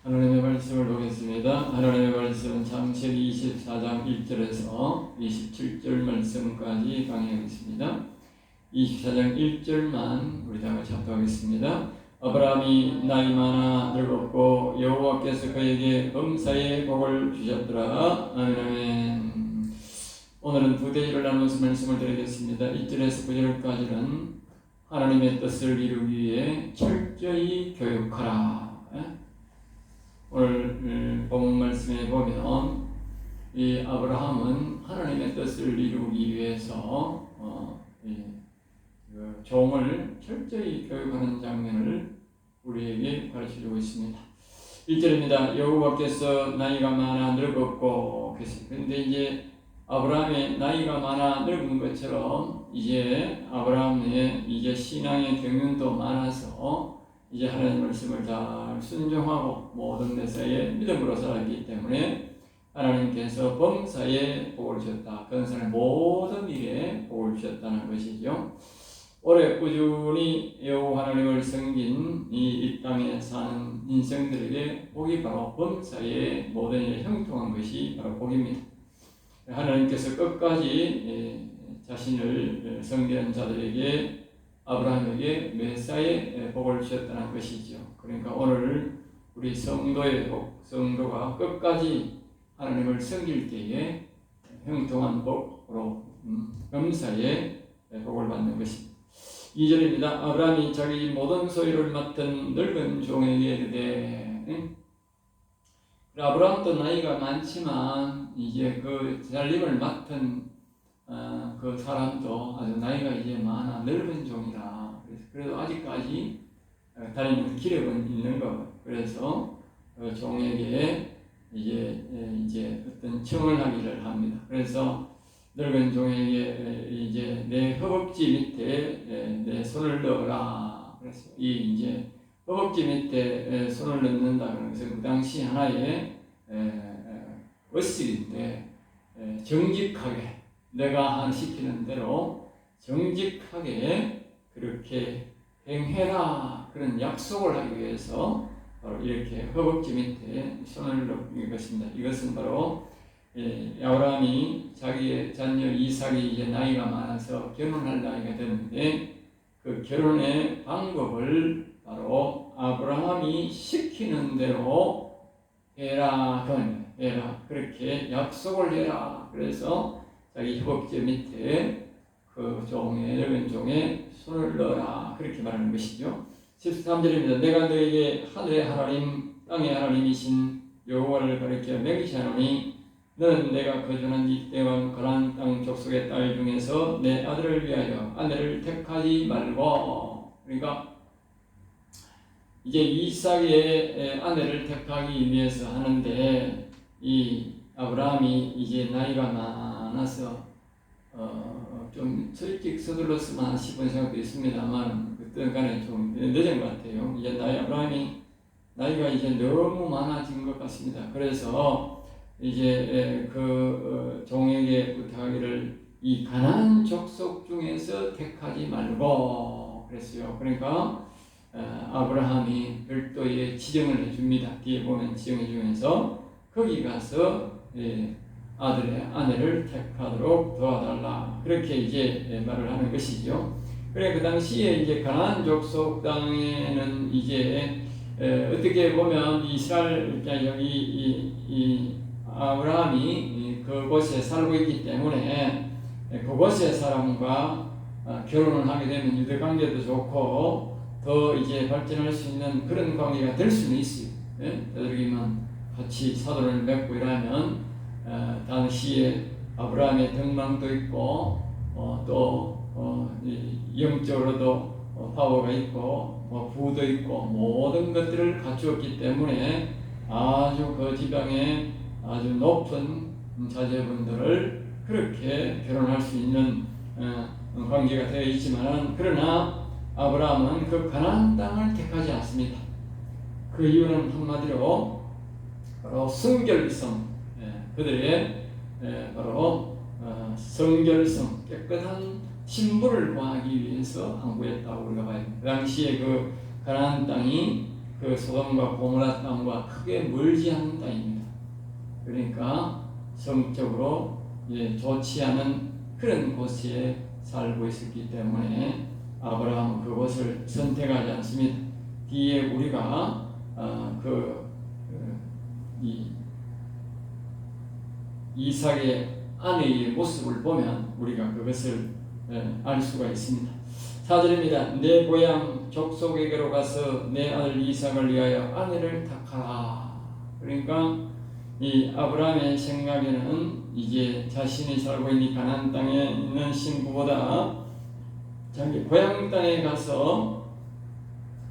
하나님의 말씀을 보겠습니다. 하나님의 말씀은 창세기 24장 1절에서 27절 말씀까지 강의하겠습니다. 24장 1절만 우리 다 같이 합독하겠습니다. 아브라함이 나이 많아 늙었고 여호와께서 그에게 범사에 복을 주셨더라. 아멘 아멘. 오늘은 두 대지를 나누어서 말씀을 드리겠습니다. 1절에서 9절까지는 하나님의 뜻을 이루기 위해 철저히 교육하라. 오늘 본문 말씀에 보면 이 아브라함은 하나님의 뜻을 이루기 위해서 그 종을 철저히 교육하는 장면을 우리에게 가르쳐주고 있습니다. 1절입니다. 여호와께서 나이가 많아 늙었고, 그런데 이제 아브라함의 나이가 많아 늙은 것처럼 이제 아브라함의 이제 신앙의 경륜도 많아서 이제 하나님의 말씀을 잘 순종하고 모든 데서의 믿음으로 살았기 때문에 하나님께서 범사에 복을 주셨다. 그런 사람의 모든 일에 복을 주셨다는 것이죠. 오래 꾸준히 여호와 하나님을 섬긴 이 땅에 사는 인생들에게 복이 바로 범사에 모든 일에 형통한 것이 바로 복입니다. 하나님께서 끝까지 자신을 섬기는 자들에게 아브라함에게 메사의 복을 주셨다는 것이죠. 그러니까 오늘 우리 성도의 복, 성도가 끝까지 하나님을 섬길 때에 형통한 복으로 범사의 복을 받는 것입니다. 2절입니다. 아브라함이 자기 모든 소유를 맡은 늙은 종에게 이르되, 아브라함도 나이가 많지만 이제 그 살림을 맡은 그 사람도 아주 나이가 이제 많아 늙은 종이라. 그래도 아직까지 다니는 기력은 있는 것. 그래서 종에게 이제 어떤 청을 합니다. 그래서 늙은 종에게 이제 내 허벅지 밑에 내 손을 넣어라. 그래서 이 이제 허벅지 밑에 손을 넣는다. 그래서 그 당시 하나의 의식인데 정직하게 내가 시키는 대로 정직하게 그렇게 행해라. 그런 약속을 하기 위해서 바로 이렇게 허벅지 밑에 손을 넣는 것입니다. 이것은 바로 아브라함이 자기의 자녀 이삭이 이제 나이가 많아서 결혼할 나이가 됐는데 그 결혼의 방법을 바로 아브라함이 시키는 대로 해라. 해라. 그렇게 약속을 해라. 그래서 자기 허벅지 밑에 그 늙은 종에 손을 넣어라. 그렇게 말하는 것이죠. 13절입니다. 내가 너에게 하늘의 하나님, 땅의 하나님이신 여호와를 가리켜 맹세하노니 너는 내가 거주한 이 땅 가나안 땅 족속의 딸 중에서 내 아들을 위하여 아내를 택하지 말고. 그러니까 이제 이삭의 아내를 택하기 위해서 하는데 이 아브라함이 이제 나이가 많아서 좀 일찍 서둘렀으면 싶은 생각도 있습니다만 그때 간에 좀 늦은 것 같아요. 이제 아브라함이 나이가 이제 너무 많아진 것 같습니다. 그래서 이제 그 종에게 부탁하기를 이 가나안 족속 중에서 택하지 말고 그랬어요. 그러니까 아브라함이 별도의 지정을 해줍니다. 뒤에 보면 지정해 주면서 거기 가서 아내를 택하도록 도와달라. 그렇게 이제 말을 하는 것이죠. 그래 그 당시에 이제 가나안 족속 땅에는 이제 어떻게 보면 이스라엘 여기 이 아브라함이 그곳에 살고 있기 때문에 그곳의 사람과 결혼을 하게 되면 유대 관계도 좋고 더 이제 발전할 수 있는 그런 관계가 될 수는 있어요. 되도록이면 같이 사돈을 맺고 이러면 당시에 아브라함의 덕망도 있고 또 영적으로도 파워가 있고 부도 있고 모든 것들을 갖추었기 때문에 아주 그 지방에 아주 높은 자제분들을 그렇게 결혼할 수 있는 관계가 되어 있지만 그러나 아브라함은 그 가나안 땅을 택하지 않습니다. 그 이유는 한마디로 바로 성결성, 그들의 바로 성결성, 깨끗한 신부를 구하기 위해서 항구했다고 우리가 봐야 됩니다. 그 당시에 그 가나안 땅이 그 소돔과 고모라 땅과 크게 멀지 않는 땅입니다. 그러니까 성적으로 좋지 않은 그런 곳에 살고 있었기 때문에 아브라함은 그곳을 선택하지 않습니다. 뒤에 우리가 이 이삭의 아내의 모습을 보면 우리가 그것을 알 수가 있습니다. 4절입니다. 내 고향 족속에게로 가서 내 아들 이삭을 위하여 아내를 택하라. 그러니까 이 아브라함의 생각에는 이제 자신이 살고 있는 가나안 땅에 있는 신부보다 자기 고향 땅에 가서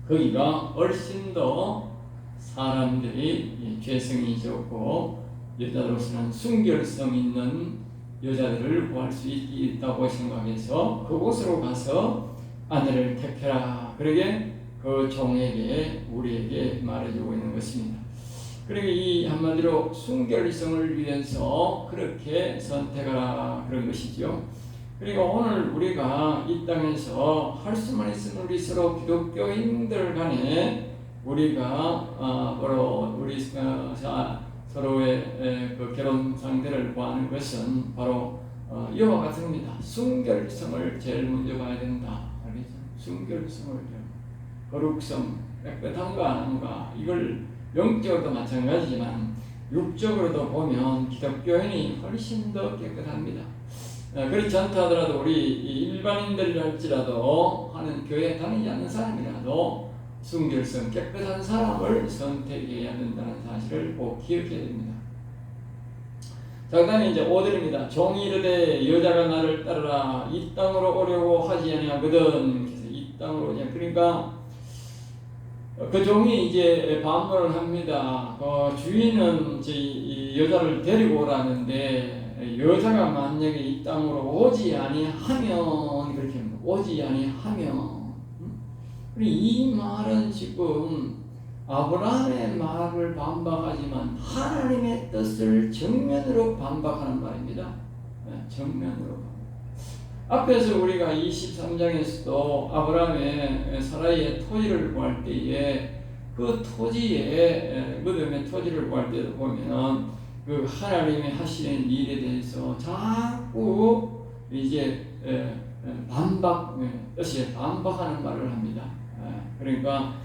거기가 훨씬 더 사람들이 죄성이 적고 여자로서는 순결성 있는 여자들을 구할 수 있다고 생각해서 그곳으로 가서 아내를 택해라. 그러게 그 종에게 우리에게 말해주고 있는 것입니다. 그러게 이 한마디로 순결성을 위해서 그렇게 선택하라 그런 것이죠. 그리고 오늘 우리가 이 땅에서 할 수만 있으면 우리 서로 기독교인들 간에 우리가 바로 우리 서로의 그 결혼 상대를 구하는 것은 바로 이와 같습니다. 순결성을 제일 먼저 봐야 된다. 알겠죠? 순결성을, 거룩성, 깨끗한가 안 한가, 이걸 영적으로도 마찬가지지만 육적으로도 보면 기독교인이 훨씬 더 깨끗합니다. 그렇지 않다 하더라도 우리 일반인들이랄지라도 하는 교회에 다니지 않는 사람이라도 순결성, 깨끗한 사람을 선택해야 된다는 사실을 꼭 기억해야 됩니다. 자, 그 다음에 이제 5절입니다. 종이 이르되 여자가 나를 따르라 이 땅으로 오려고 하지 아니하거든. 그래서 이 땅으로 오지. 그러니까 그 종이 이제 반문을 합니다. 주인은 이 여자를 데리고 오라는데 여자가 만약에 이 땅으로 오지 아니하면, 그렇게 합니다. 오지 아니하면, 이 말은 지금 아브라함의 말을 반박하지만 하나님의 뜻을 정면으로 반박하는 말입니다. 정면으로. 앞에서 우리가 23장에서도 아브라함의 사라이의 토지를 구할 때에 그 토지에 무덤의 토지를 구할 때도 보면 그 하나님이 하시는 일에 대해서 자꾸 이제 뜻이 반박하는 말을 합니다. 그러니까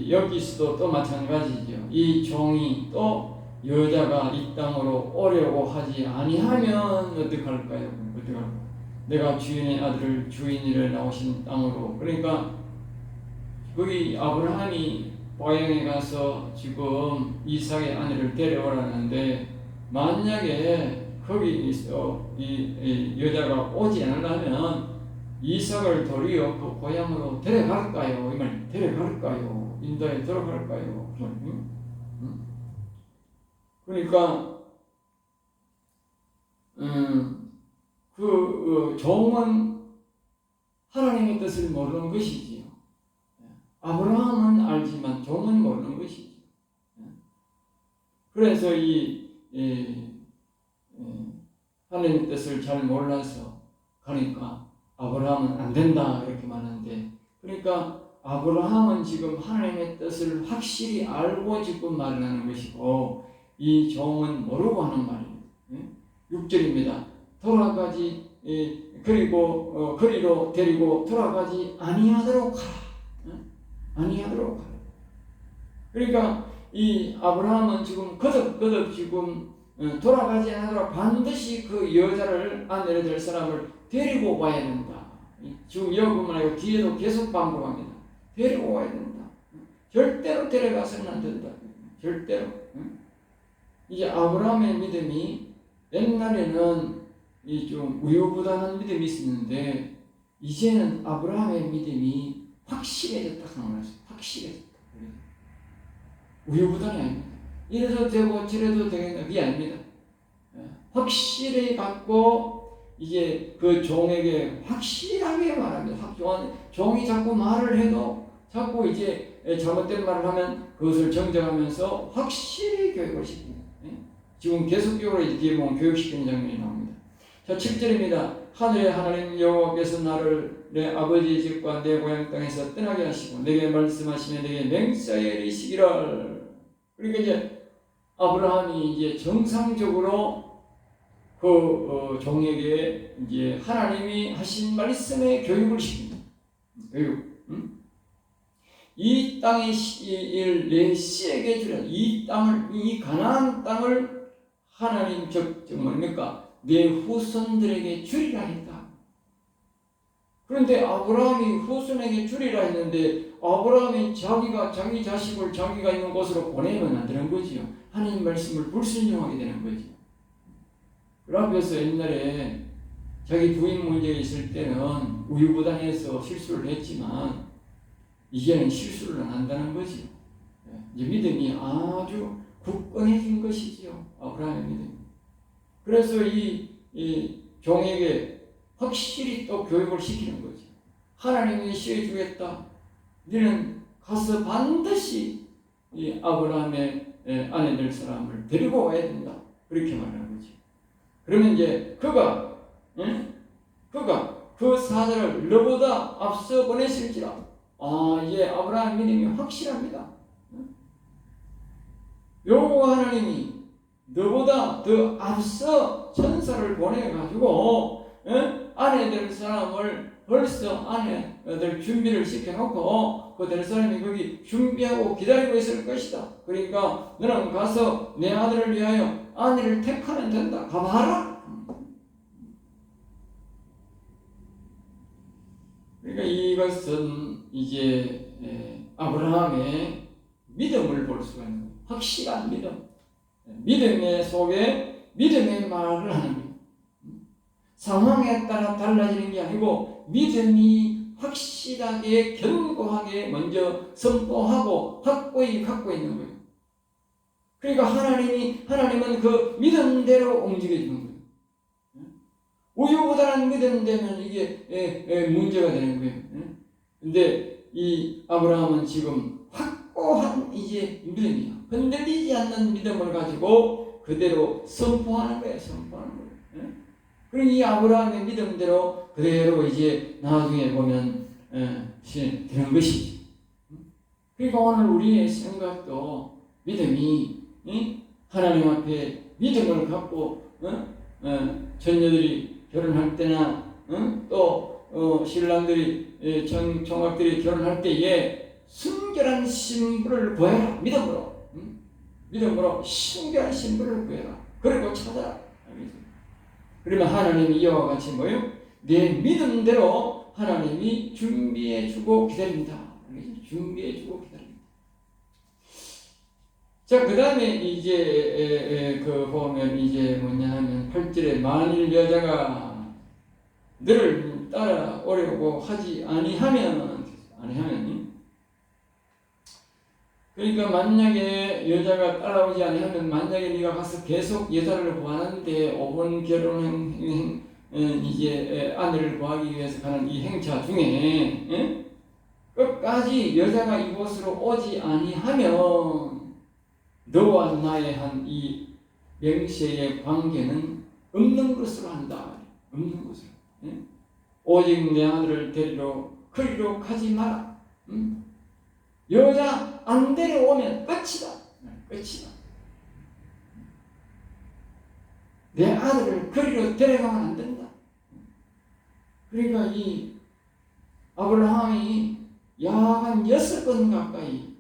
여기서도 또 마찬가지죠. 이 종이 또 여자가 이 땅으로 오려고 하지 아니하면 어떡할까요? 내가 주인의 아들을 주인이라 나오신 땅으로. 그러니까 거기 아브라함이 고향에 가서 지금 이삭의 아내를 데려오라는데 만약에 거기서 이 여자가 오지 않으려면 이삭을 도리어 그 고향으로 데려갈까요? 이 말, 데려갈까요? 인도에 들어갈까요? 그러니까 그 종은 하나님의 뜻을 모르는 것이지요. 아브라함은 알지만 종은 모르는 것이죠. 그래서 하나님의 뜻을 잘 몰라서 가니까 아브라함은 안 된다 이렇게 말하는데, 그러니까 아브라함은 지금 하나님의 뜻을 확실히 알고 지금 말을 하는 것이고 이 종은 모르고 하는 말입니다. 6절입니다. 돌아가지 그리고 거리로 데리고 돌아가지 아니하도록 하라. 아니하도록 하라. 그러니까 이 아브라함은 지금 거듭 지금 돌아가지 않도록 반드시 그 여자를 아내를 될 사람을 데리고 와야 된다. 지금 여기만 아니고 뒤에도 계속 반복합니다. 데리고 와야 된다. 절대로 데려가서는 안 된다. 절대로. 이제 아브라함의 믿음이 옛날에는 이 좀 우유부단한 믿음이 있었는데 이제는 아브라함의 믿음이 확실해졌다 하는 거죠. 확실해졌다. 우유부단이 아닙니다. 이래도 되고 저래도 되겠다. 그게 아닙니다. 확실히 갖고 이제 그 종에게 확실하게 말합니다. 종이 자꾸 말을 해도 자꾸 이제 잘못된 말을 하면 그것을 정정하면서 확실히 교육을 시킵니다. 지금 계속적으로 이제 뒤에 보면 교육시키는 장면이 나옵니다. 자, 7절입니다. 하늘의 하나님 여호와께서 나를 내 아버지의 집과 내 고향 땅에서 떠나게 하시고 내게 말씀하시며 내게 맹세하여 이르시기를. 그러니까 이제 아브라함이 이제 정상적으로 종에게 이제 하나님이 하신 말씀에 교육을 시킵니다. 교육. 이 땅의 내 씨에게 주라. 이 땅을, 이 가나안 땅을 하나님 즉 뭡니까? 내 후손들에게 주리라 했다. 그런데 아브라함이 후손에게 주리라 했는데 아브라함이 자기 자식을 자기가 있는 곳으로 보내면 안 되는 거지요. 하나님 말씀을 불순종하게 되는 거지요. 그래서 옛날에 자기 부인 문제가 있을 때는 우유부단해서 실수를 했지만 이제는 실수를 안 한다는 거지요. 이제 믿음이 아주 굳건해진 것이지요. 아브라함의 믿음이. 그래서 이 종에게 확실히 또 교육을 시키는 거죠. 하나님이 시해주겠다. 너는 가서 반드시 이 아브라함의 아내 될 사람을 데리고 와야 된다. 그렇게 말하는 거죠. 그러면 이제 그가 그 사자를 너보다 앞서 보냈을지라. 이제 아브라함 믿음이 확실합니다. 여호와 하나님이 너보다 더 앞서 천사를 보내가지고 아내 될 사람을 벌써 아내들 준비를 시켜놓고 그 될 사람이 거기 준비하고 기다리고 있을 것이다. 그러니까 너는 가서 내 아들을 위하여 아내를 택하면 된다. 가봐라. 그러니까 이것은 이제 아브라함의 믿음을 볼 수가 있는 거예요. 확실한 믿음. 믿음의 속에 믿음의 말을 하는 거예요. 상황에 따라 달라지는 게 아니고 믿음이 확실하게 견고하게 먼저 선포하고 확고히 갖고 있는 거예요. 그러니까 하나님은 그 믿음대로 움직여주는 거예요. 우유부단한 믿음 되면 이게 문제가 되는 거예요. 근데 이 아브라함은 지금 확고한 이제 믿음이야. 흔들리지 않는 믿음을 가지고 그대로 선포하는 거예요. 선포하는 거예요. 그리고 이 아브라함의 믿음대로 그대로 이제 나중에 보면 되는 것이죠. 그러니까 오늘 우리의 생각도 믿음이 하나님 앞에 믿음을 갖고 전녀들이 결혼할 때나 또 신랑들이 총각들이 결혼할 때에 순결한 신부를 구해라. 믿음으로 순결한 신부를 구해라. 그리고 찾아라. 그러면 하나님이 이와 같이 뭐예요? 내 믿음대로 하나님이 준비해주고 기다립니다. 준비해주고 기다립니다. 자, 그 다음에 이제 보면 이제 뭐냐 하면 8절에 만일 여자가 너를 따라오려고 하지 아니하면 그러니까 만약에 여자가 따라오지 않으면 만약에 네가 가서 계속 여자를 구하는데 5번 결혼 이제 아내를 구하기 위해서 가는 이 행차 중에 끝까지 여자가 이곳으로 오지 아니하면 너와 나의 한 이 맹세의 관계는 없는 것으로 한다. 없는 것으로. 오직 내 아들을 데리러 그리로 가지 마라. 여자 안 데려오면 끝이다. 내 아들을 그리로 데려가면 안 된다. 그러니까 이 아브라함이 약 6번 가까이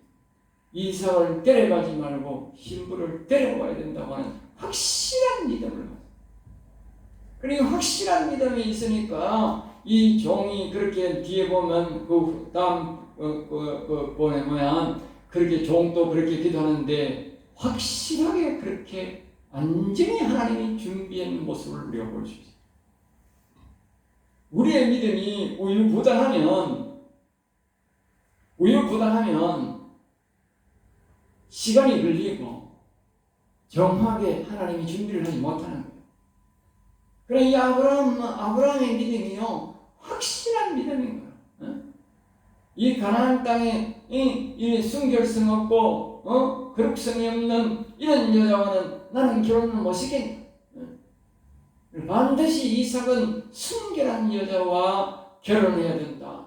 이삭을 데려가지 말고 신부를 데려와야 된다고 하는 확실한 믿음을 가지고. 그리고 확실한 믿음이 있으니까 이 종이 그렇게 뒤에 보면 그 다음 뭐냐면 그렇게 종도 그렇게 기도하는데 확실하게 그렇게 완전히 하나님이 준비한 모습을 우리가 볼 수 있어요. 우리의 믿음이 우유부단하면 시간이 걸리고 정확하게 하나님이 준비를 하지 못하는 거예요. 그러나 이 아브라함의 믿음이요 확실한 믿음인 거예요. 이 가나안 땅에 이 순결성 없고 거룩성이 없는 이런 여자와는 나는 결혼을 못 시킨다. 반드시 이삭은 순결한 여자와 결혼해야 된다.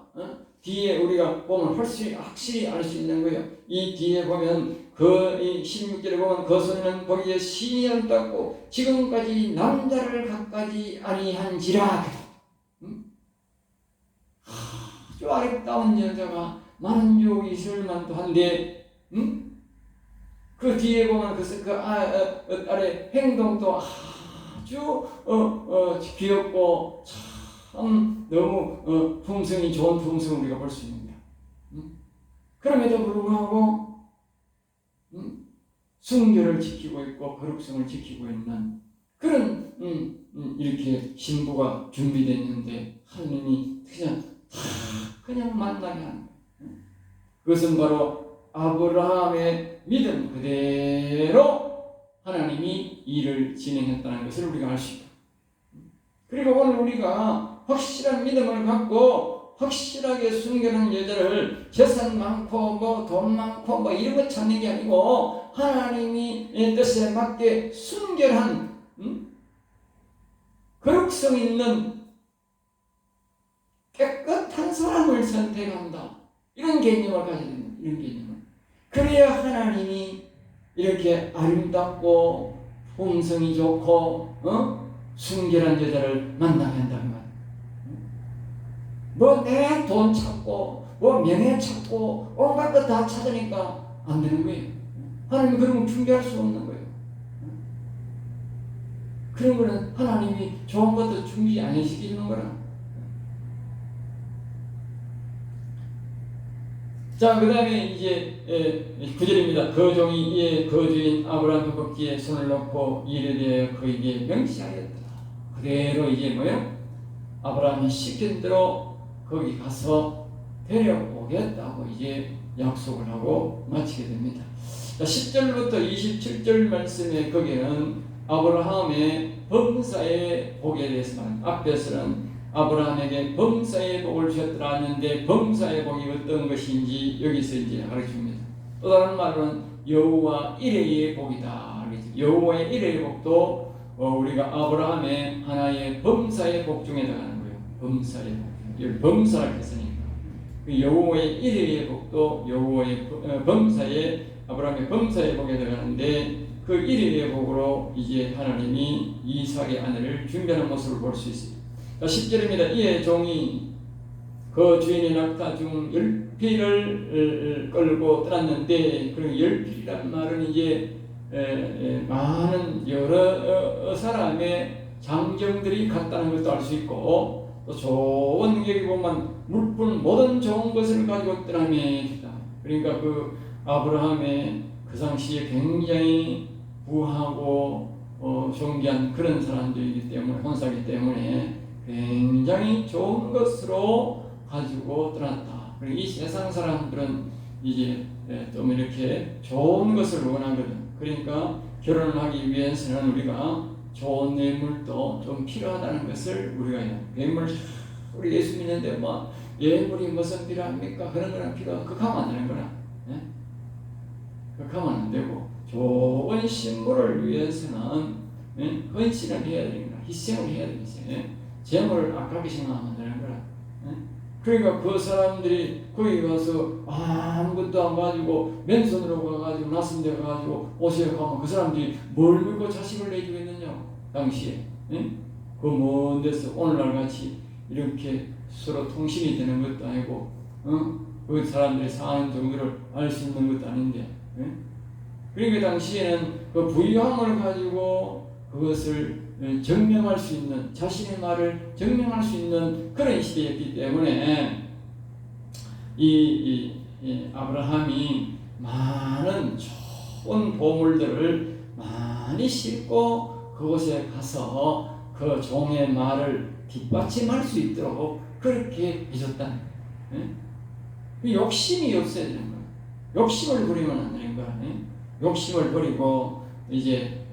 뒤에 우리가 보면 확실히 알 수 있는 거예요. 이 뒤에 보면 이 16절에 보면 그 소리는 거기에 시인을 닦고 지금까지 남자를 갖가지 아니한지라. 아주 아름다운 여자가 많은 유혹이 있을 만도 한데, 그 뒤에 보면 그 아래 행동도 아주 귀엽고 참 너무 품성이 좋은 품성을 우리가 볼 수 있는 거야. 그럼에도 불구하고 순결을 지키고 있고 거룩성을 지키고 있는 그런 이렇게 신부가 준비되어 있는데 하나님이 그냥 만나게 하는 거야. 그것은 바로 아브라함의 믿음 그대로 하나님이 일을 진행했다는 것을 우리가 알 수 있다. 그리고 오늘 우리가 확실한 믿음을 갖고 확실하게 순결한 여자를 재산 많고 돈 많고 이런 거 찾는 게 아니고 하나님이 뜻에 맞게 순결한 거룩성 있는 깨끗한 사람을 선택한다. 이런 개념을 가져야 됩니다. 이런 개념을. 그래야 하나님이 이렇게 아름답고 품성이 좋고 순결한 여자를 만나게 한다는 거예요. 내 돈 찾고 명예 찾고 온갖 것 다 찾으니까 안 되는 거예요. 하나님 그런 걸 준비할 수 없는 거예요. 그런 거는 하나님이 좋은 것도 준비 안 해시키는 거라. 자, 그 다음에 이제 9절입니다. 그 종이 이에 그 주인 아브라함 걷기에 손을 놓고 일에 대하여 그에게 명시하였다. 그대로 이제 뭐요? 아브라함이 시킨 대로 거기 가서 데려오겠다고 이제 약속을 하고 마치게 됩니다. 자, 10절부터 27절 말씀에 거기는 아브라함의 범사의 복에 대해서 말합니다. 앞에서는 아브라함에게 범사의 복을 주셨더라 하는데 범사의 복이 어떤 것인지 여기서 이제 가르칩니다. 또 다른 말로는 여호와 이레의 복이다. 여호와의 이레의 복도 우리가 아브라함의 하나의 범사의 복 중에 들어가는 거예요. 범사의 복. 범사를 했으니까 그 여호와의 이레의 복도 여호와의 범사의 아브라함의 범사의 복에 들어가는데 그 이레의 복으로 이제 하나님이 이삭의 아내를 준비하는 모습을 볼 수 있습니다. 10절입니다. 이에 종이 그 주인의 낙타 중 10匹를 끌고 떠났는데 그 10匹이란 말은 이제 많은 여러 사람의 장정들이 갔다는 것도 알 수 있고 또 좋은 여기 보면 물품 모든 좋은 것을 가지고 떠남에 그러니까 그 아브라함의 그 당시에 굉장히 부하고 존귀한 그런 사람들이기 때문에 혼사기 때문에 굉장히 좋은 것으로 가지고 떠났다. 그리고 이 세상 사람들은 이제 좀 이렇게 좋은 것을 원하거든. 그러니까 결혼을 하기 위해서는 우리가 좋은 뇌물도 좀 필요하다는 것을 우리가 뇌물 우리 예수 믿는데 뇌물이 무슨 필요합니까? 그런 거랑 극하면 안 되는 거라. 극하면 안 되고 좋은 신부를 위해서는 헌신을 해야 됩니다. 희생을 해야 됩니다. 재물을 아깝게 생각하면 되는 거라. 그러니까 그 사람들이 거기 가서 아무것도 안 가지고 맨손으로 가가지고 낯선데 가가지고 오시에 가면 그 사람들이 뭘 믿고 자식을 내주겠느냐 당시에. 그 먼 데서 오늘날 같이 이렇게 서로 통신이 되는 것도 아니고 그 사람들이 사는 정도를 알 수 있는 것도 아닌데. 그러니까 당시에는 그 부유함을 가지고 그것을 증명할 수 있는 자신의 말을 증명할 수 있는 그런 시대였기 때문에 이 아브라함이 많은 좋은 보물들을 많이 싣고 그곳에 가서 그 종의 말을 뒷받침할 수 있도록 그렇게 해줬다는 거예요. 욕심이 없어야 되는 거예요. 욕심을 부리면 안 되는 거예요. 욕심을 버리고 이제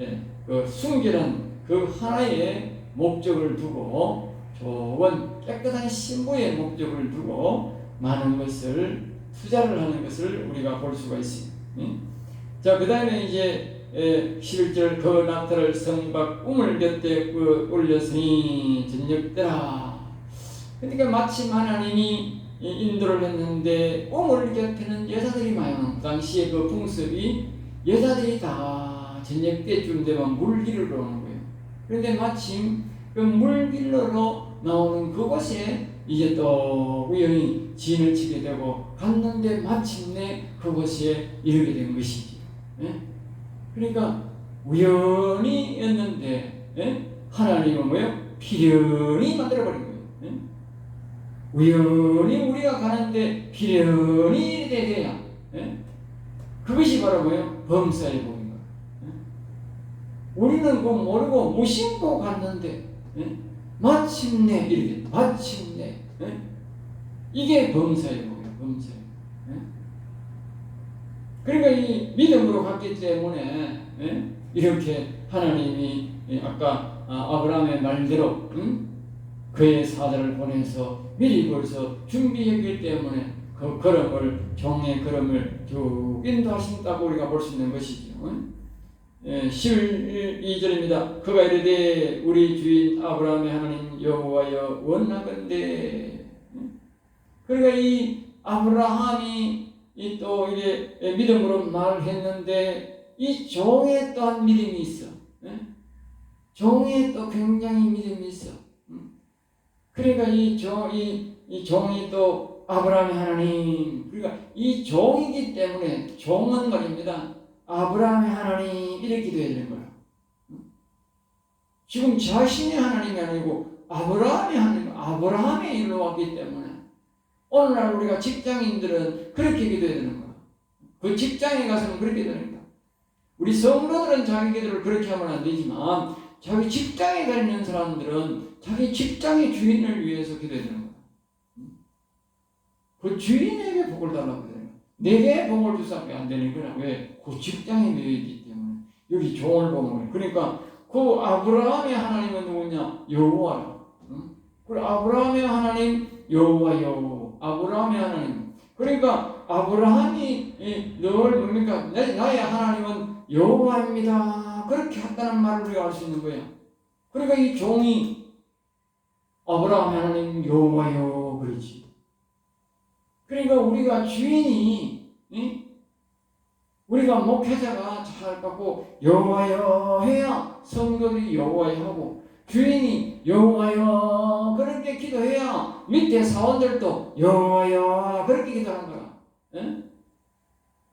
그 순결한 그 하나의 목적을 두고 좋은 깨끗한 신부의 목적을 두고 많은 것을 투자를 하는 것을 우리가 볼 수가 있습니다. 자, 그 다음에 이제 11절 그 낙타를 성박 우물 곁에 올렸으니 저녁때라. 그러니까 마침 하나님이 인도를 했는데 우물 곁에는 여자들이 많아요. 당시에 그 풍습이 여자들이 다 저녁 때쯤 되면 물길을 오는 거예요. 그런데 마침 그 물길로 나오는 그곳에 이제 또 우연히 진을 치게 되고 갔는데 마침내 그곳에 이르게 된 것이지. 예? 그러니까 우연히였는데 하나님은 뭐예요? 필연히 만들어버린 거예요. 우연히 우리가 가는데 필연히 돼야 그것이 바로 뭐예요? 범사의 복인 거예요. 우리는 그거 모르고 무심코 갔는데 마침내 이렇게 마침내 이게 범사의 복이에요. 범사의 복. 그러니까 이 믿음으로 갔기 때문에 이렇게 하나님이 아까 아브라함의 말대로 그의 사자를 보내서 미리 벌써 준비했기 때문에 그 걸음을 종의 걸음을 쭉 인도하신다고 우리가 볼 수 있는 것이죠. 12절입니다. 그가 이르되 우리 주인 아브라함의 하나님 여호와여 원하건대. 그러니까 이 아브라함이 또 이게 믿음으로 말했는데 이 종에 또한 믿음이 있어. 종에 또 굉장히 믿음이 있어. 그러니까 이 종이 또 아브라함의 하나님, 그러니까 이 종이기 때문에 종은 말입니다. 아브라함의 하나님 이렇게 기도해야 되는 거야. 지금 자신의 하나님이 아니고 아브라함의 하나님, 아브라함의 일로 왔기 때문에 오늘날 우리가 직장인들은 그렇게 기도해야 되는 거야. 그 직장에 가서는 그렇게 되는 거야. 우리 성도들은 자기 기도를 그렇게 하면 안 되지만 자기 직장에 가 있는 사람들은 자기 직장의 주인을 위해서 기도해야 되는 거야. 그 주인에게 복을 달라고 그래요. 내게 복을 주사게 안 되는 거야. 왜? 그 직장에 매여 있기 때문에. 여기 종을 보면. 그러니까 그 아브라함의 하나님은 누구냐? 여호와라. 그 아브라함의 하나님 여호와요. 아브라함의 하나님. 그러니까 아브라함이 늘 뭡니까? 나의 하나님은 여호와입니다. 그렇게 했다는 말을 우리가 알 수 있는 거예요. 그러니까 이 종이 아브라함 하나님 여호와요 그러지. 그러니까 우리가 주인이 우리가 목회자가 잘 받고 여호와여 해야 성도들이 여호와여 하고 주인이 여호와여 그렇게 기도해야 밑에 사원들도 여호와여 그렇게 기도하는 거야.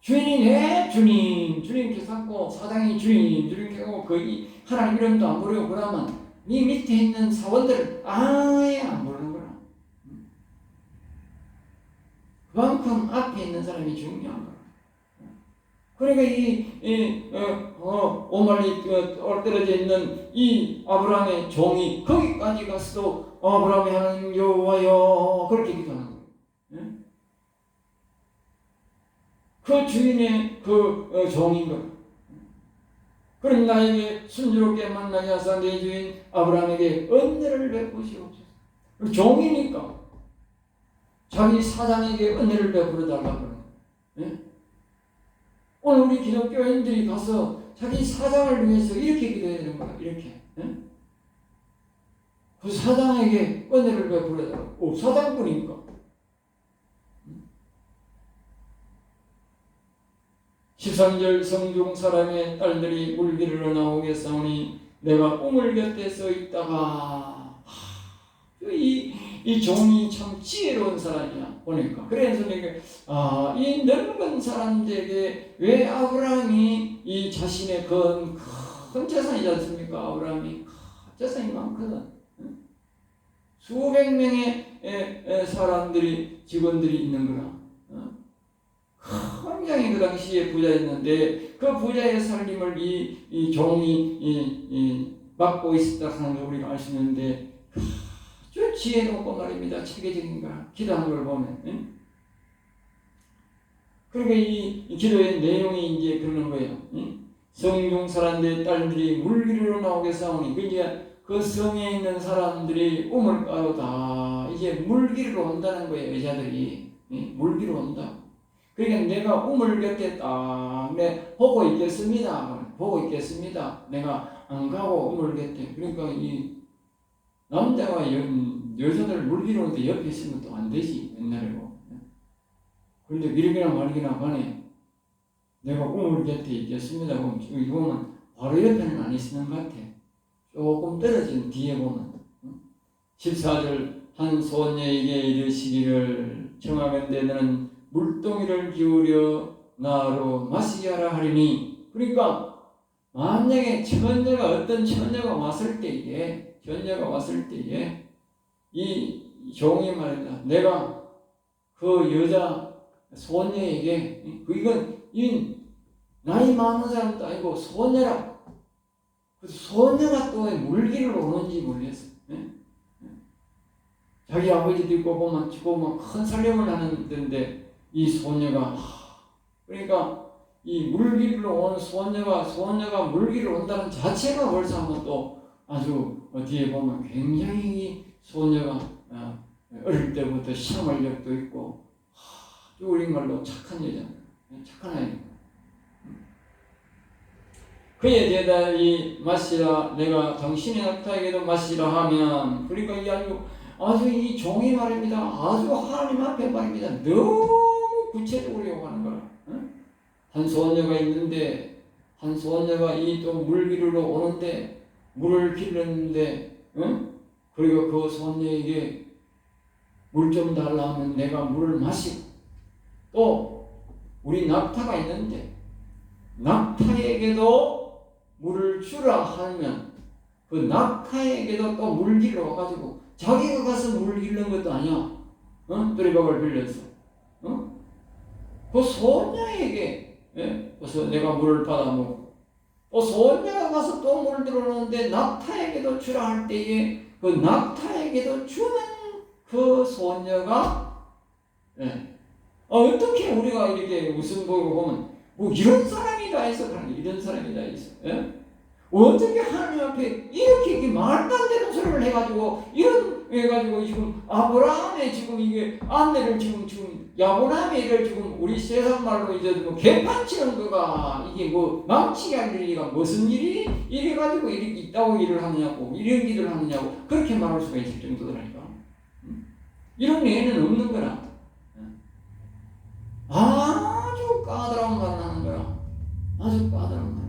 주인이 내 주님께서 하고 사장이 주님께 하고 거기 하나님 이름도 안 부르고 그러면 이 밑에 있는 사원들 아예 안 부르는 거야. 그만큼 앞에 있는 사람이 중요한 거야. 그러니까 오말리 떨어져 있는 이 아브라함의 종이 거기까지 가서도 아브라함의 하나님 여호와여 그렇게 기도하는 거예요. 그 주인의 그 종인 거예요. 그럼 나에게 순조롭게 만나게 하사 내 주인 아브라함에게 은혜를 베푸시옵소서. 종이니까 자기 사장에게 은혜를 베풀어 달라고 그래요. 오늘 우리 기독교인들이 가서 자기 사장을 위해서 이렇게 기도해야 되는 거야. 이렇게. 그 사장에게 은혜를 베풀어 달라고. 사장뿐이니까. (13절) 성중 사람의 딸들이 물길로 나오겠사오니 내가 우물 곁에 서 있다가 이 종이 참 지혜로운 사람이야 보니까. 그래서 내가 이 늙은 사람들에게 왜 아브라함이 이 자신의 큰 재산이지 않습니까? 아브라함이 재산이 많거든. 수백 명의 사람들이 직원들이 있는 거라. 굉장히 그 당시에 부자였는데 그 부자의 살림을 이 종이 맡고 있었다 하는 걸 우리가 알 수 있는데 아주 지혜롭고 말입니다. 체계적인 거 기도하는 걸 보면. 그러니까 이 기도의 내용이 이제 그러는 거예요. 성중 사람들의 딸들이 물 위로 나오게 싸우니 그 성에 있는 사람들이 우물가로 다 이제 물 위로 온다는 거예요. 여자들이 물 위로 온다. 그러니까 내가 우물 곁에 딱 보고 있겠습니다. 보고 있겠습니다. 내가 안 가고 우물 곁에. 그러니까 이 남자가 여자들 물기로 오는데 옆에 있으면 또 안 되지. 옛날에고. 그런데 미륵이나 말기나 간에 내가 우물 곁에 있겠습니다. 그럼 여기 보면 바로 옆에는 안 있는 것 같아. 조금 떨어진 뒤에 보면 14절 한 소녀에게 이르시기를 청하건대 너는 물동이를 기울여 나로 마시게 하라 하리니. 그러니까 만약에 어떤 처녀가 왔을 때에 이 종이 말이다. 내가 그 여자 소녀에게 이건 이 나이 많은 사람도 아니고 소녀라. 그 소녀가 또 물기를 오는지 모르겠어. 자기 아버지도 있고 보면 큰 살림을 하는데 이 소녀가 그러니까 이 물기로 온 소녀가 물기로 온다는 자체가 벌써 한번 또 아주 뒤에 보면 굉장히 소녀가 어릴 때부터 시험을력도 있고 아주 우리말로 착한 여자, 착한 아이. 그에 대하여 이 마시라 내가 당신의 낙타에게도 마시라 하면 그러니까 이 아주 이 종이 말입니다. 아주 하나님 앞에 말입니다. 너무 구체적으로 요구하는 거라. 한 소녀가 있는데 한 소녀가 이 또 물기르러 오는데 물을 길렀는데 그리고 그 소녀에게 물 좀 달라 하면 내가 물을 마시고 또 우리 낙타가 있는데 낙타에게도 물을 주라 하면 그 낙타에게도 또 물 길러 와가지고 자기가 가서 물 길는 것도 아니야. 두리박을 빌려서 그 소녀에게 그래서 내가 물을 받아먹고 또 소녀가 가서 또 물 들어오는데 낙타에게도 주라 할 때에 그 낙타에게도 주는 그 소녀가 어떻게 우리가 이렇게 웃음 보고 보면 뭐 이런 사람이 다 있어. 이런 사람이 다 있어. 어떻게 하나님 앞에 이렇게 말도 안 되는 소리를 해가지고 해가지고 지금 아브라함의 지금 이게 아내를 지금 야브라함의 일을 지금 우리 세상 말로 이제 뭐 개판치는 거가 이게 뭐 망치게 할 일이가 무슨 일이 이래가지고 이렇게 있다고 일을 하느냐고 이런 일을 하느냐고 그렇게 말할 수가 있을 정도더라니까. 이런 예는 없는 거라. 아주 까다로운 말을 하는 거야. 아주 까다로운 말.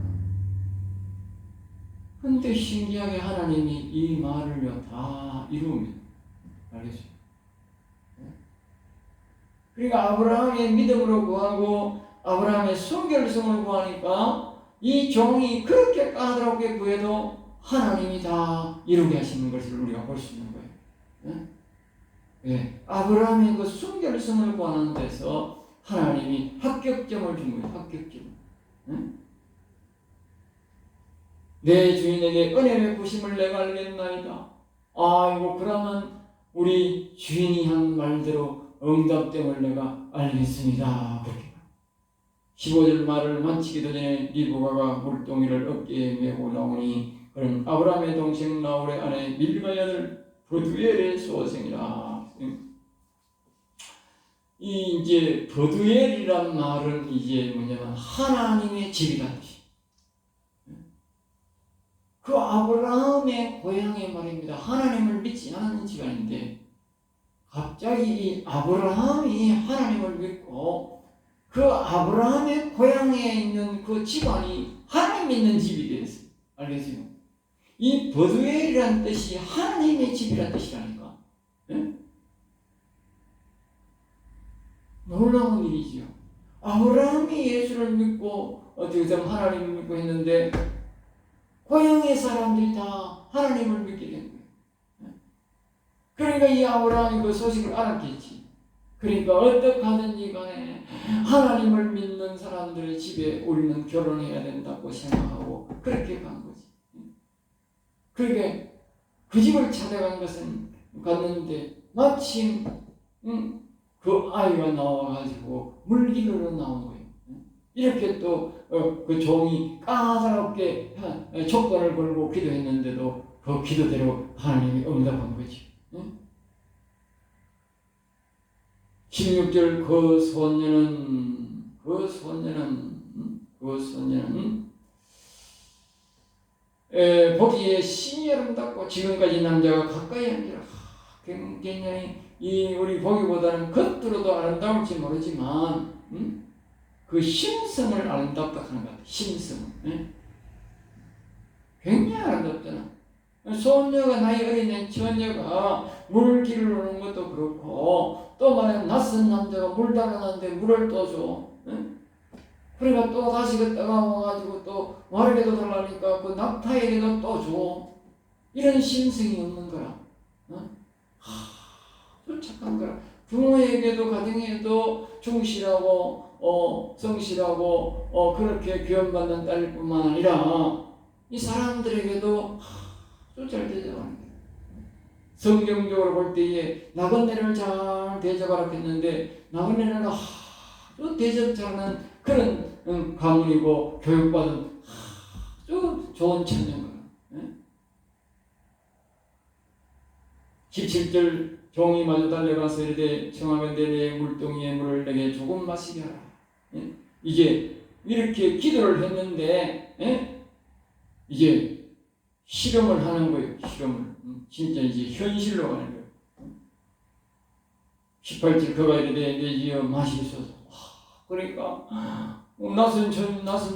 근데 신기하게 하나님이 이 말을요 다 이루옵니다. 알겠죠? 그러니까 아브라함의 믿음으로 구하고 아브라함의 순결성을 구하니까 이 종이 그렇게 까다롭게 구해도 하나님이 다 이루게 하시는 것을 우리가 볼 수 있는 거예요. 아브라함의 그 순결성을 구하는 데서 하나님이 합격점을 준 거예요. 합격점. 내 주인에게 은혜 베푸심을 내가 알겠나이다. 아이고 그러면 우리 주인이 한 말대로 응답됨을 내가 알겠습니다. 15절 말을 마치기도 전에 리브가가 물동이를 어깨에 메고 나오니 그는 아브라함의 동생 나홀의 아내 밀가의 아들 버두엘의 소생이라. 이 이제 버두엘이란 말은 이제 뭐냐면 하나님의 집이라는 뜻이. 그 아브라함의 고향의 말입니다. 하나님을 믿지 않는 집안인데 갑자기 이 아브라함이 하나님을 믿고 그 아브라함의 고향에 있는 그 집안이 하나님 믿는 집이 되었어요. 알겠어요? 이 버두엘이라는 뜻이 하나님의 집이라는 뜻이라니까. 놀라운 일이지요. 아브라함이 예수를 믿고 어떻게 보면 하나님을 믿고 했는데 고향의 사람들이 다 하나님을 믿게 된 거예요. 그러니까 이 아브라함이 그 소식을 알았겠지. 그러니까 어떻게 하든지 간에 하나님을 믿는 사람들의 집에 우리는 결혼해야 된다고 생각하고 그렇게 간 거지. 그러니까 그 집을 찾아간 것은 갔는데 마침 그 아이가 나와가지고 물기르러 나온 거예요. 이렇게 또 그 종이 까다롭게 촉건을 걸고 기도했는데도 그 기도대로 하나님이 응답한 거지. 16절 그 소녀는 보기에 심히 아름답고 지금까지 남자가 가까이 앉으라. 굉장히 이 우리 보기보다는 겉으로도 아름다울지 모르지만 그 심성을 아름답다 하는 것 같아요. 심성. 굉장히 아름답잖아. 소녀가 나이 어린 처녀가 물길을 오는 것도 그렇고 또 만약 낯선 남자가 물 달라는데 물을 또 줘. 그러니까 또 다시 그 따가워가지고 또 말에게도 달라니까 그 낙타에게도 또 줘. 이런 심성이 없는 거라. 아주 착한 거라. 부모에게도 가정에도 충실하고 성실하고 그렇게 교훈받는 딸뿐만 아니라 이 사람들에게도 아주 잘 대접하는 거예요. 성경적으로 볼 때에 나그네를 잘 대접하라 했는데 나그네를 아주 대접 잘하는 그런 가문이고 교육받은 아주 좋은 처녀인 거예요. 17절 종이 마주 달려가서 이르되 청하건대 내 물동이의 물을 내게 조금 마시게 하라. 이제 이렇게 기도를 했는데 이제 실험을 하는 거예요. 실험을. 진짜 이제 현실로 가는 거예요. 18절 그가 이르되 내 지어 마시소서. 그러니까 낯선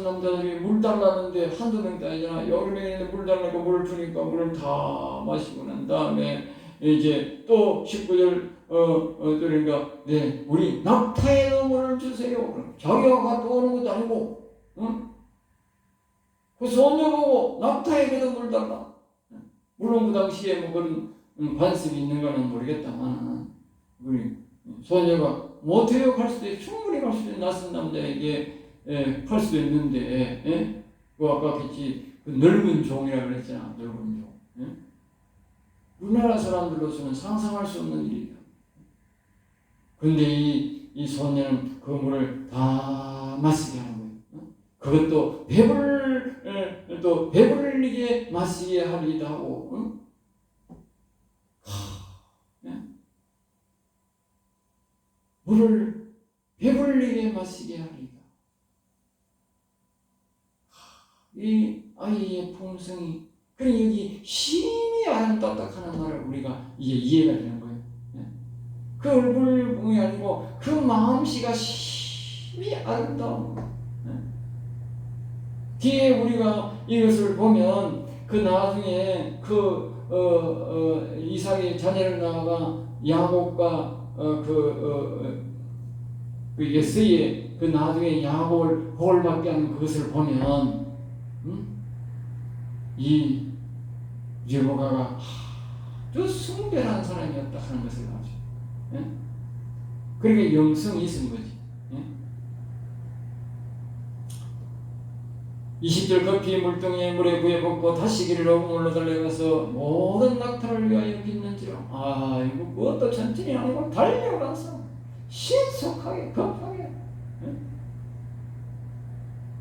남자들이 물 달라는데 한두 명도 아니잖아. 여러 명인데 물 달라고 물을 주니까 물을 다 마시고 난 다음에 이제 또 19절 그러니까 네 우리 낙타에도 물을 주세요. 자기가 갔다 오는 것도 아니고 그 소녀 보고 낙타에게도 물 달라. 물론 그 당시에 뭐 그런 관습이 있는 거는 모르겠다만 우리 소녀가 못해요 갈 수도 있고 충분히 갈 수도 있는 낯선 남자에게 갈 수도 있는데 그 아까 했지 그 넓은 종이라고 그랬잖아. 넓은 종. 우리나라 사람들로서는 상상할 수 없는 일이다. 그런데 이 소녀는 그 물을 다 마시게 하는 거예요. 그것도 배부르게 마시게 하리다 하고 물을 배불리게 마시게 하리다. 이 아이의 품성이 그러니 여기 심히 아름답다 하는 말을 우리가 이제 이해가 되는 거예요. 그 얼굴이 아니고 그 마음씨가 심히 아름다운 거예요. 뒤에 우리가 이것을 보면 그 나중에 이삭의 자녀를 낳아가 야곱과 그 예스의 그 나중에 야곱을 복을 받게 하는 그것을 보면 이 르베카가 아주 숭배한 사람이었다 하는 것을 알죠. 그러니까 영성이 있은 거지. 20절 급히 물동이에 물에 부에 벗고 다시 길로 물로 달려가서 모든 낙타를 위하여 빚는지라. 이거 그것도 천천히 아니고 달려가서 신속하게 급하게.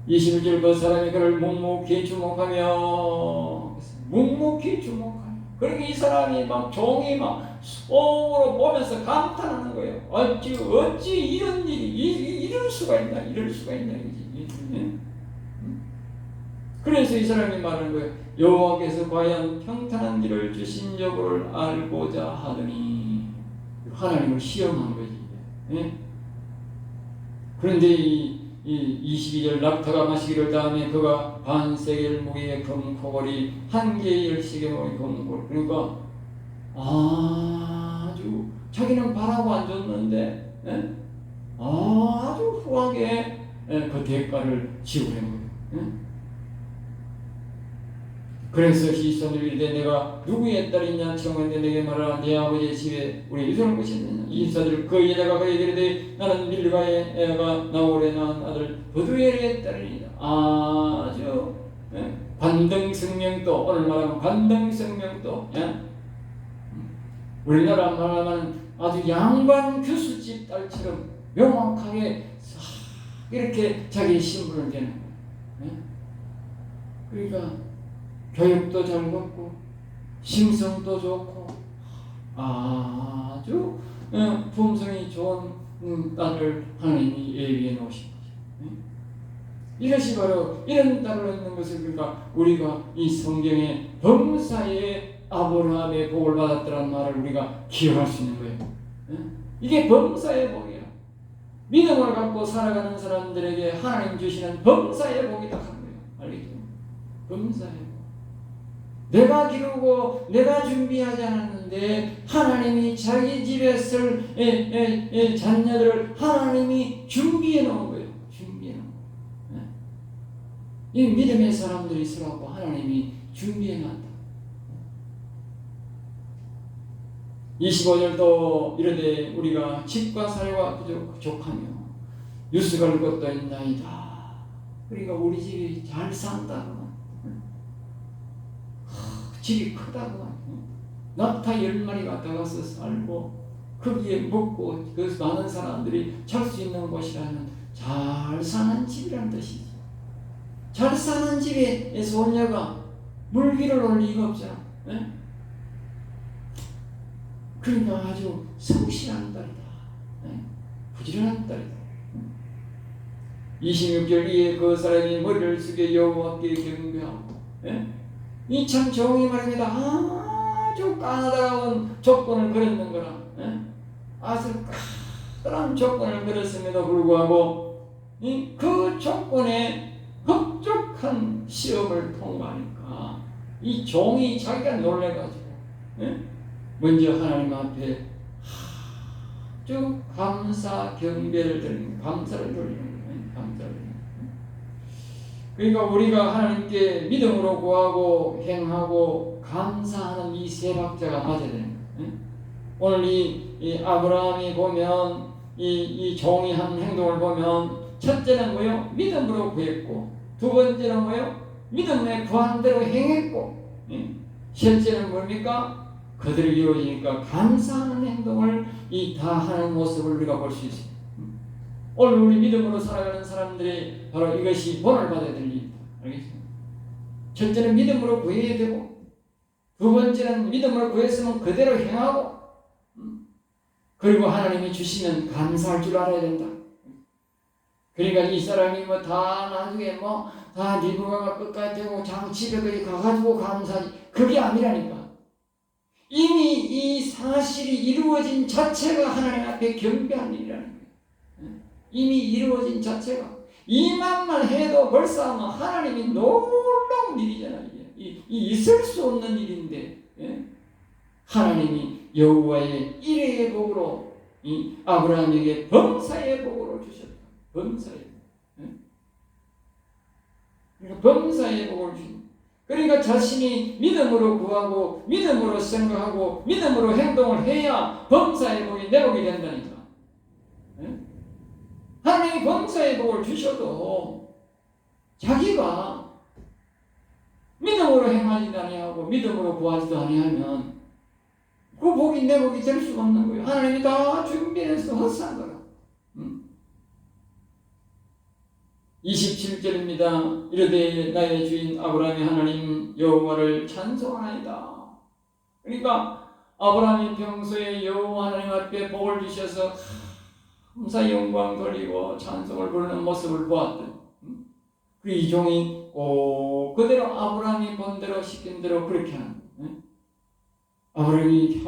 21절 그 사람이 그를 묵묵히 주목하며 그러니까 이 사람이 막 종이 막 속으로 보면서 감탄하는 거예요. 어찌 이런 일이 이럴 수가 있나 이지. 그래서 이 사람이 말하는 거예요. 여호와께서 과연 평탄한 길을 주신 여부를 알고자 하더니 하나님을 시험한 거지. 그런데 이 22절 낙타가 마시기를 다음에 그가 반세겔 무게의 금코걸이 한 개의 10개 무게의 금코걸. 그러니까 아주 자기는 바라고 앉았는데 아주 후하게 그 대가를 지불한 거예요. 그래서 시선을 이르되 내가 누구의 딸이냐 청하는데 내게 말하라. 네 아버지의 집에 우리 유선을 것이느냐. 24절 그 여자가 그에게 이르되 나는 밀가의 애가 나오래 낳은 아들 브두엘의 딸이니라. 아주 관등성명도 오늘 말하면 관등성명도 우리나라 말하면 아주 양반 교수집 딸처럼 명확하게 이렇게 자기의 신분을 대는 거예요. 그러니까 교육도 잘 받고 심성도 좋고 아주 품성이 좋은 딸을 하나님이 예비해 놓으신 거죠. 이것이 바로 이런 딸로 있는 것을 우리가 이 성경의 범사에 아브라함의 복을 받았다는 말을 우리가 기억할 수 있는 거예요. 이게 범사의 복이야. 믿음을 갖고 살아가는 사람들에게 하나님 주시는 범사의 복이다 하는 거예요. 알겠죠? 범사의 복. 내가 기르고 내가 준비하지 않았는데 하나님이 자기 집에 쓸 자녀들을 하나님이 준비해 놓은 거예요. 준비해 놓은 거예요. 이 믿음의 사람들이 있으라고 하나님이 준비해 놨다. 25절도 이르되 우리가 집과 사료가 부족하며 유숙할 것도 있나이다. 그러니까 우리 집이 잘 산다고, 집이 크다고, 낙타 10마리 갖다 가서 살고 거기에 먹고 그 많은 사람들이 잘 수 있는 곳이라는 잘 사는 집이라는 뜻이지. 잘 사는 집에 소녀가 물기를 올 리가 없잖아. 그러니까 아주 성실한 딸이다. 부지런한 딸이다. 26절 이에 그 사람이 머리를 숙여 여호와께 경배하고, 이 참 종이 말입니다. 아주 까다로운 조건을 걸었는 거라. 아주 까다로운 조건을 걸었음에도 불구하고 그 조건에 흡족한 시험을 통과하니까 이 종이 자기가 놀래가지고 먼저 하나님 앞에 아주 감사 경배를 드리는, 감사를 돌리는 거예요. 감사를. 그러니까 우리가 하나님께 믿음으로 구하고 행하고 감사하는 이 세 박자가 맞아야 되는 거예요. 오늘 이 아브라함이 보면 이 종이 한 행동을 보면 첫째는 뭐요? 믿음으로 구했고, 두 번째는 뭐요? 믿음에 구한 대로 행했고, 셋째는 뭡니까? 그대로 이루어지니까 감사하는 행동을 다 하는 모습을 우리가 볼 수 있습니다. 오늘 우리 믿음으로 살아가는 사람들이 바로 이것이 본을 받아야 될 일이다. 알겠습니까? 첫째는 믿음으로 구해야 되고, 두 번째는 믿음으로 구했으면 그대로 행하고, 그리고 하나님이 주시면 감사할 줄 알아야 된다. 그러니까 이 사람이 다 나중에 다 리브가가 끝까지 되고 집에까지 가가지고 감사하지, 그게 아니라니까. 이미 이 사실이 이루어진 자체가 하나님 앞에 경배한 일이라는 거예요. 이미 이루어진 자체가 이만만 해도 벌써 아마 하나님이 놀라운 일이잖아요. 이게 있을 수 없는 일인데, 하나님이 여호와의 일회의 복으로 이 아브라함에게 범사의 복으로 주셨다. 범사의 복. 그러니까 범사의 복을 주신. 그러니까 자신이 믿음으로 구하고 믿음으로 생각하고 믿음으로 행동을 해야 범사의 복이 내 복이 된다니까. 하나님이 범사의 복을 주셔도 자기가 믿음으로 행하지도 아니하고 믿음으로 구하지도 아니하면 그 복이 내 복이 될 수가 없는 거예요. 하나님이 다 준비해서 헛산 거라. 27절입니다. 이르되 나의 주인 아브라함의 하나님 여호와를 찬송하나이다. 그러니까 아브라함이 평소에 여호와 하나님 앞에 복을 주셔서 감사 영광 돌리고 찬송을 부르는 모습을 보았던 이 종이 그대로 아브라함이 본 대로 시킨 대로 그렇게 하는 아브라함이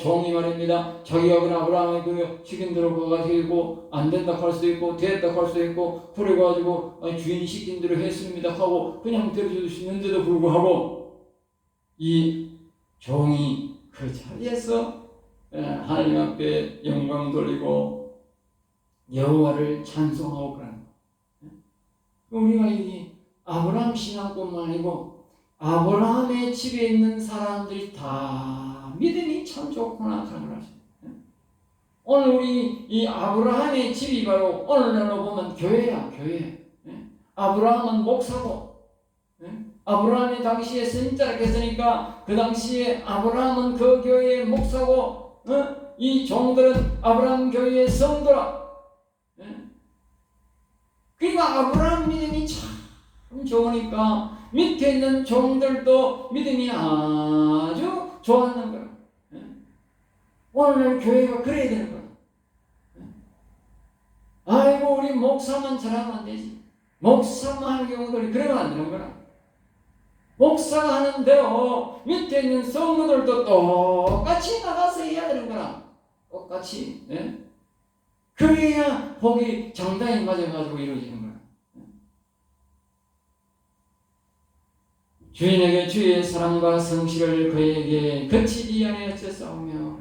종이 말입니다. 자기가 그 아브라함의 그 시킨 대로 가가지고 안 된다 할 수도 있고 됐다 할 수도 있고 그래가지고 주인이 시킨 대로 했습니다 하고 그냥 들어줄 수 있는데도 불구하고 이 종이 그 자리에서 하나님 앞에 영광 돌리고 여호와를 찬송하고 그러는 거예요. 우리가 이 아브라함 신앙뿐만 아니고 아브라함의 집에 있는 사람들이 다 믿음이 참 좋구나 하는 걸 알 수 있어요. 오늘 우리 이 아브라함의 집이 바로 오늘날로 보면 교회야, 교회. 아브라함은 목사고, 아브라함이 당시에 선지자라고 했으니까 그 당시에 아브라함은 그 교회의 목사고, 이 종들은 아브라함 교회의 성도라. 그러니까 아브라함 믿음이 참 좋으니까 밑에 있는 종들도 믿음이 아주 좋았는 거야. 오늘날 교회가 그래야 되는 거야. 아이고 우리 목사만 잘하면 안 되지. 목사만 하는 경우들이 그러면 안 되는 거라. 목사가 하는 대로 밑에 있는 성도들도 똑같이 나가서 해야 되는 거라. 똑같이. 예? 그래야 복이 장단이 맞아가지고 이루어지는 거라. 주인에게 주의 사랑과 성실을 그에게 거치지 아니하였사오며.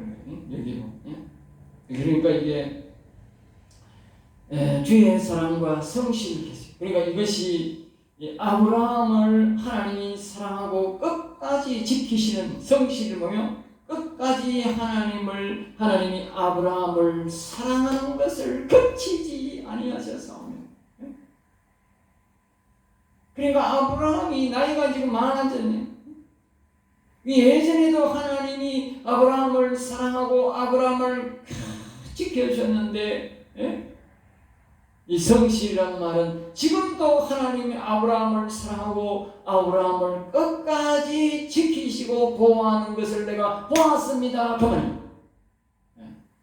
여기요. 그러니까 이게 주의 사랑과 성실을 했어요. 그러니까 이것이 아브라함을 하나님이 사랑하고 끝까지 지키시는 성실을 보면 끝까지 하나님이 아브라함을 사랑하는 것을 거치지 아니하셨사오며. 그러니까 아브라함이 나이가 지금 많아졌네. 예전에도 하나님이 아브라함을 사랑하고 아브라함을 지켜주셨는데, 이 성실이란 말은 지금도 하나님이 아브라함을 사랑하고 아브라함을 끝까지 지키시고 보호하는 것을 내가 보았습니다. 그만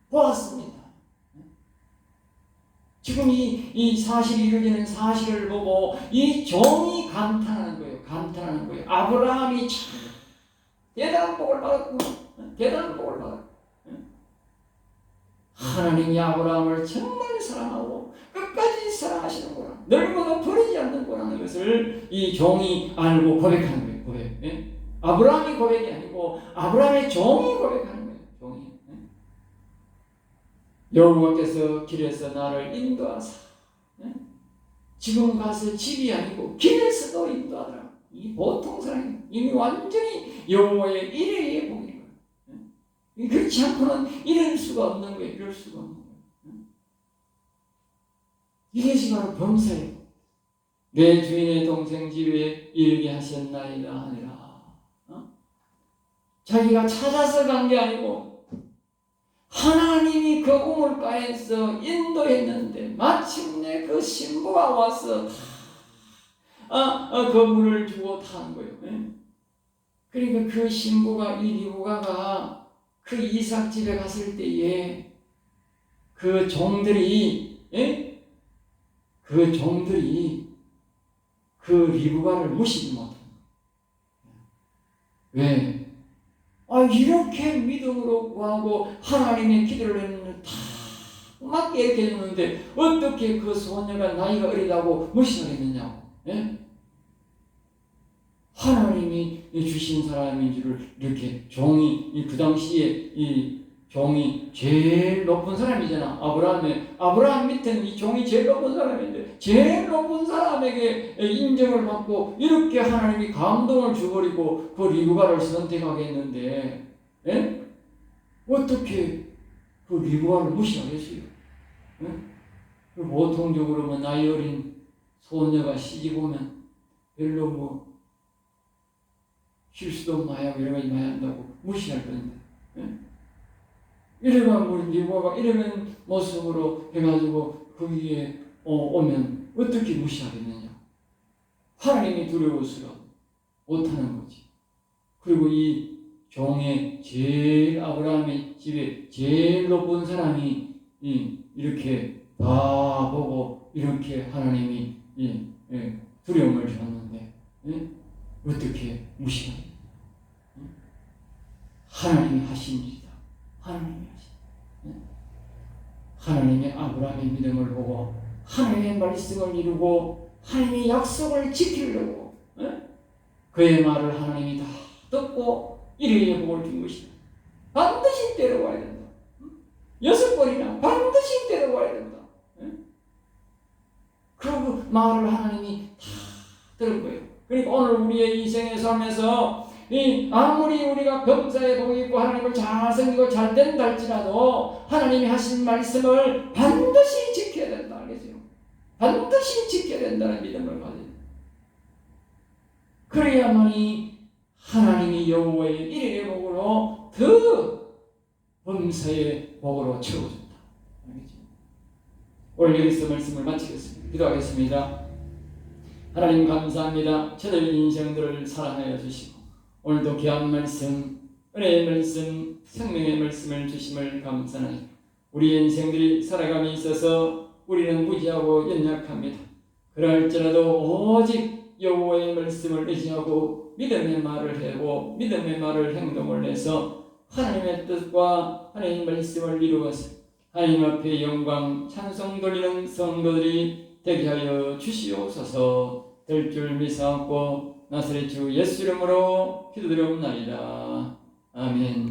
보았습니다. 지금 이 사실이 이루어지는 사실을 보고 이 종이 감탄하는 거예요. 아브라함이 참 대단한 복을 받았구나. 대단한 복을 받았구나. 하나님이 아브라함을 정말 사랑하고 끝까지 사랑하시는구나. 늙어도 버리지 않는구나 하는 것을 이 종이 알고 고백하는 거예요. 고백. 아브라함이 고백이 아니고 아브라함의 종이 고백하는 거예요. 종이. 여호와께서 길에서 나를 인도하사. 지금 가서 집이 아니고 길에서도 인도하더라. 이 보통 사람이 이미 완전히 여호와의 일회의 복인 거예요. 그렇지 않고는 이럴 수가 없는 거예요. 이럴 수가 없는 거예요. 이것이 바로 범사예요. 내 주인의 동생 집에 이르게 하셨나이다 하니라. 자기가 찾아서 간 게 아니고 하나님이 그 우물가에서 인도했는데 마침내 그 신부가 와서 그 물을 주고 타는 거예요. 그러니까 그 신부가 이 리브가가 그 이삭 집에 갔을 때에 그 종들이 그 리브가를 무시를 못합니다. 왜? 이렇게 믿음으로 구하고 하나님의 기도를 했는데 다 맞게 이렇게 해주는데 어떻게 그 소녀가 나이가 어리다고 무시하겠느냐고. 하나님이 주신 사람인 줄을 이렇게 종이 그 당시에 이 종이 제일 높은 사람이잖아. 아브라함 밑에는 이 종이 제일 높은 사람인데 제일 높은 사람에게 인정을 받고 이렇게 하나님이 감동을 주버리고 그 리브가를 선택하겠는데 어떻게 그 리브가를 무시하겠어요? 보통적으로 나이 어린 소녀가 시집 오면 별로 실수도 마약 이런 거 많이 한다고 무시할 건데 이러면 리브가가 이러면 모습으로 해가지고 거기에 오면 어떻게 무시하겠느냐. 하나님이 두려워서 못하는 거지. 그리고 이 종의 아브라함의 집에 제일 높은 사람이 이렇게 다 보고 이렇게 하나님이 두려움을 줬는데 어떻게 무시하냐. 하나님이 하신 일이다. 하나님의 아브라함의 믿음을 보고 하나님의 말씀을 이루고 하나님의 약속을 지키려고 그의 말을 하나님이 다 듣고 일회의 복을 준 것이다. 반드시 데려와야 된다. 6번이나 반드시 데려와야 된다. 그 말을 하나님이 다 들은 거예요. 그러니까 오늘 우리의 인생의 삶에서 아무리 우리가 범사에 복이 있고 하나님을 잘 섬기고 잘 된다 할지라도 하나님이 하신 말씀을 반드시 지켜야 된다. 알겠죠? 반드시 지켜야 된다는 믿음을 가져야 된다. 그래야만이 하나님이 여호와의 일회의 복으로 더 범사의 복으로 채워준다. 알겠죠? 오늘 여기서 말씀을 마치겠습니다. 기도하겠습니다. 하나님 감사합니다. 저들 인생들을 사랑하여 주시고 오늘도 귀한 말씀, 은혜의 말씀, 생명의 말씀을 주심을 감사하니 우리 인생들이 살아감에 있어서 우리는 무지하고 연약합니다. 그럴지라도 오직 여호와의 말씀을 의지하고 믿음의 말을 하고 믿음의 말을 행동을 해서 하나님의 뜻과 하나님의 말씀을 이루어서 하나님 앞에 영광 찬송 돌리는 성도들이 되게 하여 주시옵소서. 될 줄 믿사옵고 나사렛 주 예수 이름으로 기도드리옵나이다. 아멘.